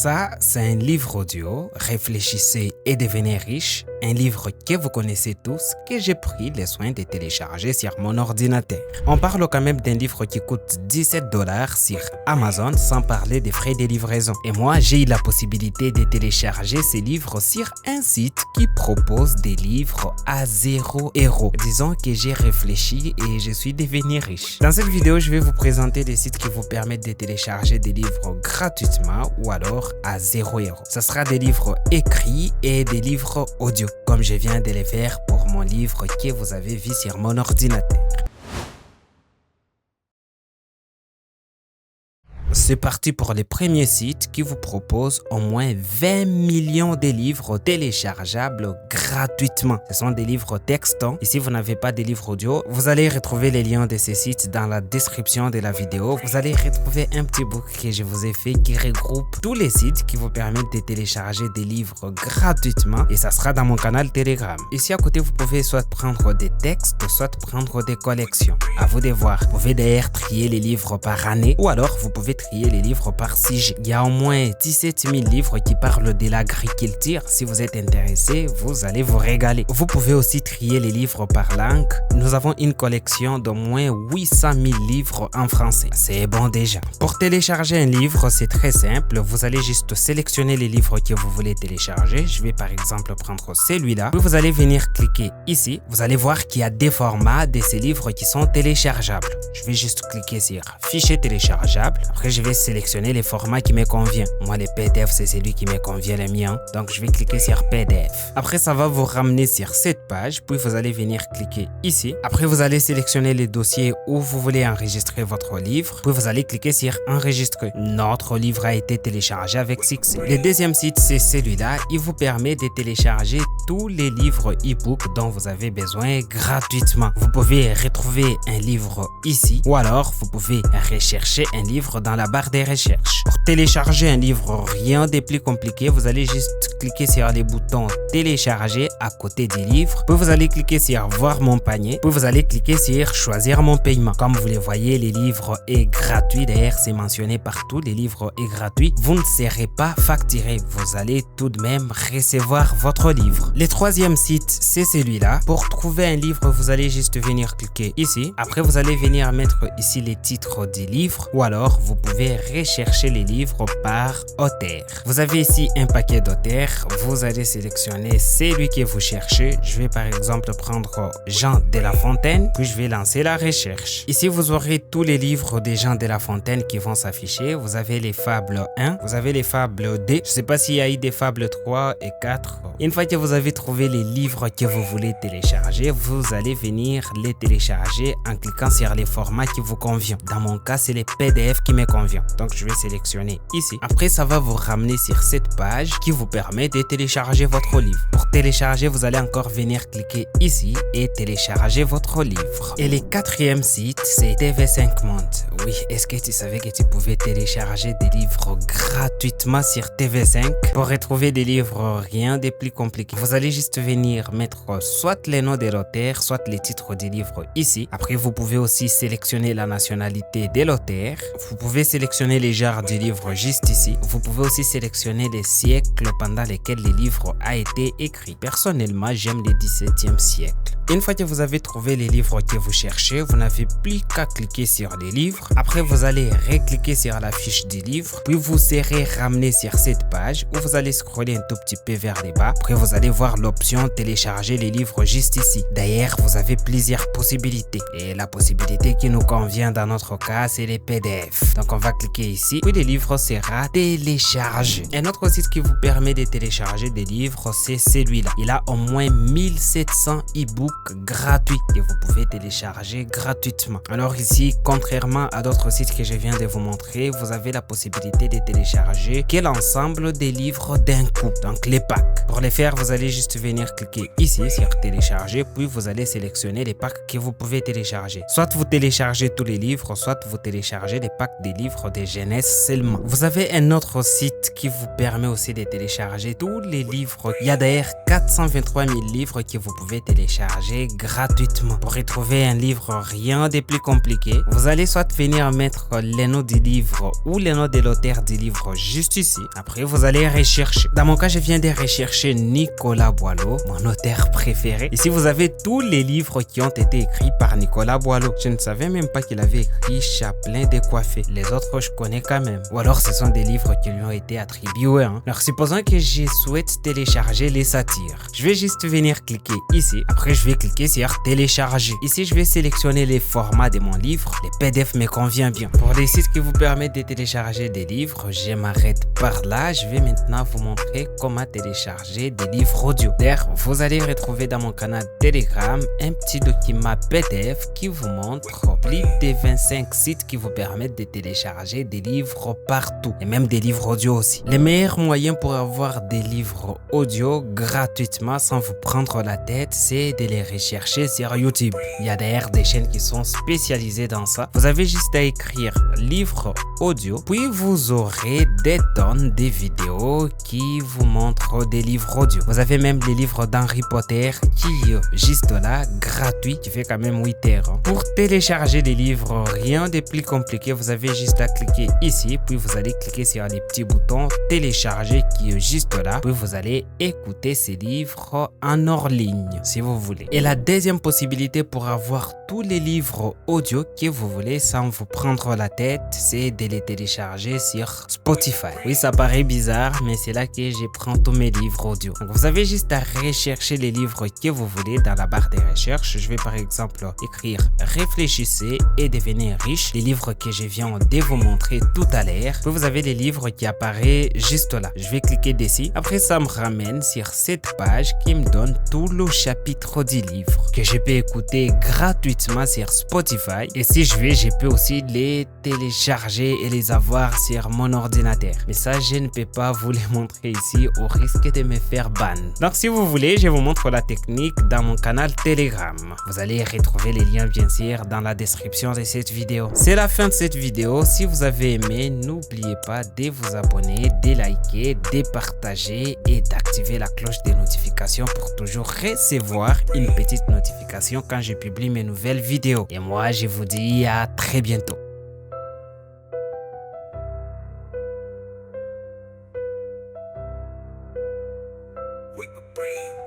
Ça, c'est un livre audio, Réfléchissez et devenez riche, un livre que vous connaissez tous, que j'ai pris le soin de télécharger sur mon ordinateur. On parle quand même d'un livre qui coûte 17 $ sur Amazon, sans parler des frais de livraison. Et moi, j'ai eu la possibilité de télécharger ces livres sur un site qui propose des livres à 0 €. Disons que j'ai réfléchi et je suis devenu riche. Dans cette vidéo, je vais vous présenter des sites qui vous permettent de télécharger des livres gratuitement ou alors à 0 €. Ce sera des livres écrits et des livres audio, comme je viens de les faire pour mon livre que vous avez vu sur mon ordinateur. C'est parti pour le premier site qui vous propose au moins 20 millions de livres téléchargeables gratuitement. Ce sont des livres textes. Et si vous n'avez pas de livres audio, vous allez retrouver les liens de ces sites dans la description de la vidéo. Vous allez retrouver un petit book que je vous ai fait qui regroupe tous les sites qui vous permettent de télécharger des livres gratuitement et ça sera dans mon canal Telegram. Ici à côté, vous pouvez soit prendre des textes, soit prendre des collections. À vous de voir. Vous pouvez d'ailleurs trier les livres par année ou alors vous pouvez trier les livres par sujet. Il y a au moins 17 000 livres qui parlent de l'agriculture. Si vous êtes intéressé, vous allez vous régaler. Vous pouvez aussi trier les livres par langue. Nous avons une collection d'au moins 800 000 livres en français. C'est bon déjà. Pour télécharger un livre, c'est très simple. Vous allez juste sélectionner les livres que vous voulez télécharger. Je vais par exemple prendre celui-là. Puis vous allez venir cliquer ici. Vous allez voir qu'il y a des formats de ces livres qui sont téléchargeables. Je vais juste cliquer sur fichier téléchargeable. Après, je vais sélectionner les formats qui me conviennent. Moi, le PDF, c'est celui qui me convient le mien. Donc, je vais cliquer sur PDF. Après, ça va vous ramener sur cette page. Puis, vous allez venir cliquer ici. Après, vous allez sélectionner les dossiers où vous voulez enregistrer votre livre. Puis, vous allez cliquer sur enregistrer. Notre livre a été téléchargé avec succès. Le deuxième site, c'est celui-là. Il vous permet de télécharger tous les livres e-book dont vous avez besoin gratuitement. Vous pouvez retrouver un livre ici ou alors vous pouvez rechercher un livre dans la barre des recherches. Pour télécharger un livre, rien de plus compliqué, vous allez juste cliquer sur les boutons télécharger à côté du livre, puis vous allez cliquer sur voir mon panier, puis vous allez cliquer sur choisir mon paiement. Comme vous le voyez, les livres est gratuit, d'ailleurs c'est mentionné partout, les livres est gratuit. Vous ne serez pas facturé, vous allez tout de même recevoir votre livre. Le troisième site, c'est celui-là. Pour trouver un livre, vous allez juste venir cliquer ici. Après, vous allez venir mettre ici les titres des livres ou alors vous pouvez rechercher les livres par auteur. Vous avez ici un paquet d'auteurs. Vous allez sélectionner celui que vous cherchez. Je vais par exemple prendre Jean de La Fontaine, puis je vais lancer la recherche. Ici, vous aurez tous les livres des Jean de La Fontaine qui vont s'afficher. Vous avez les fables 1, vous avez les fables 2. Je ne sais pas s'il y a eu des fables 3 et 4. Une fois que vous avez trouvé les livres que vous voulez télécharger, vous allez venir les télécharger en cliquant sur les formats qui vous conviennent. Dans mon cas, c'est les PDF qui me convient. Donc, je vais sélectionner ici. Après, ça va vous ramener sur cette page qui vous permet de télécharger votre livre. Pour télécharger, vous allez encore venir cliquer ici et télécharger votre livre. Et le quatrième site, c'est TV5 Monde. Oui, est-ce que tu savais que tu pouvais télécharger des livres gratuitement sur TV5? Pour retrouver des livres, rien de plus compliqué. Vous allez juste venir mettre soit les noms de l'auteur, soit les titres des livres ici. Après, vous pouvez aussi sélectionner la nationalité de l'auteur. Vous pouvez sélectionner les genres du livre juste ici. Vous pouvez aussi sélectionner les siècles pendant lesquels le livre a été écrit. Personnellement, j'aime le 17e siècle. Une fois que vous avez trouvé les livres que vous cherchez, vous n'avez plus qu'à cliquer sur les livres. Après, vous allez recliquer sur la fiche du livre. Puis, vous serez ramené sur cette page où vous allez scroller un tout petit peu vers le bas. Après, vous allez voir l'option télécharger les livres juste ici. D'ailleurs, vous avez plusieurs possibilités. Et la possibilité qui nous convient dans notre cas, c'est les PDF. Donc, on va cliquer ici. Puis, le livre sera téléchargé. Un autre site qui vous permet de télécharger des livres, c'est celui-là. Il a au moins 1700 e-books gratuits que vous pouvez télécharger gratuitement. Alors ici, contrairement à d'autres sites que je viens de vous montrer, vous avez la possibilité de télécharger que l'ensemble des livres d'un coup, donc les packs. Pour les faire, vous allez juste venir cliquer ici sur télécharger, puis vous allez sélectionner les packs que vous pouvez télécharger. Soit vous téléchargez tous les livres, soit vous téléchargez les packs des livres de jeunesse seulement. Vous avez un autre site site qui vous permet aussi de télécharger tous les livres. Il y a d'ailleurs 423 000 livres que vous pouvez télécharger gratuitement. Pour retrouver un livre, rien de plus compliqué. Vous allez soit venir mettre les noms du livre ou les noms de l'auteur du livre juste ici. Après, vous allez rechercher. Dans mon cas, je viens de rechercher Nicolas Boileau, mon auteur préféré. Ici, vous avez tous les livres qui ont été écrits par Nicolas Boileau. Je ne savais même pas qu'il avait écrit Chaplin décoiffé. Les autres, je connais quand même. Ou alors, ce sont des livres qui lui ont été attribués. Alors, supposons que je souhaite télécharger les satires. Je vais juste venir cliquer ici. Après, je vais cliquer sur télécharger. Ici, je vais sélectionner les formats de mon livre. Les PDF me convient bien. Pour les sites qui vous permettent de télécharger des livres, je m'arrête par là. Je vais maintenant vous montrer comment télécharger des livres audio. D'ailleurs, vous allez retrouver dans mon canal Telegram un petit document PDF qui vous montre plus de 25 sites qui vous permettent de télécharger des livres partout et même des livres audio aussi. Les meilleurs moyens pour avoir des livres audio gratuitement sans vous prendre la tête, c'est de les rechercher sur YouTube. Il y a d'ailleurs des chaînes qui sont spécialisées dans ça. Vous avez juste à écrire livre audio, puis vous aurez des tonnes de vidéos qui vous montrent des livres audio. Vous avez même les livres d'Harry Potter qui juste là, gratuit, qui fait quand même 8 heures. Pour télécharger les livres, rien de plus compliqué, vous avez juste à cliquer ici, puis vous allez cliquer sur les petits boutons télécharger qui est juste là, puis vous allez écouter ces livres en hors ligne si vous voulez. Et la deuxième possibilité pour avoir tous les livres audio que vous voulez sans vous prendre la tête, c'est de les télécharger sur Spotify. Oui, ça paraît bizarre, mais c'est là que je prends tous mes livres audio. Donc, vous avez juste à rechercher les livres que vous voulez dans la barre de recherche. Je vais par exemple écrire Réfléchissez et devenir riche, les livres que je viens de vous montrer tout à l'heure. Puis vous avez les livres qui apparaissent juste là. Je vais cliquer dessus. Après, ça me ramène sur cette page qui me donne tout le chapitre du livre que je peux écouter gratuitement sur Spotify. Et si je veux, je peux aussi les télécharger et les avoir sur mon ordinateur. Mais ça, je ne peux pas vous les montrer ici au risque de me faire ban. Donc, si vous voulez, je vous montre la technique dans mon canal Telegram. Vous allez retrouver les liens, bien sûr, dans la description de cette vidéo. C'est la fin de cette vidéo. Si vous avez aimé, n'oubliez pas de vous abonner, de liker, de partager et d'activer la cloche des notifications pour toujours recevoir une petite notification quand je publie mes nouvelles vidéos. Et moi, je vous dis à très bientôt. Wake up, brain.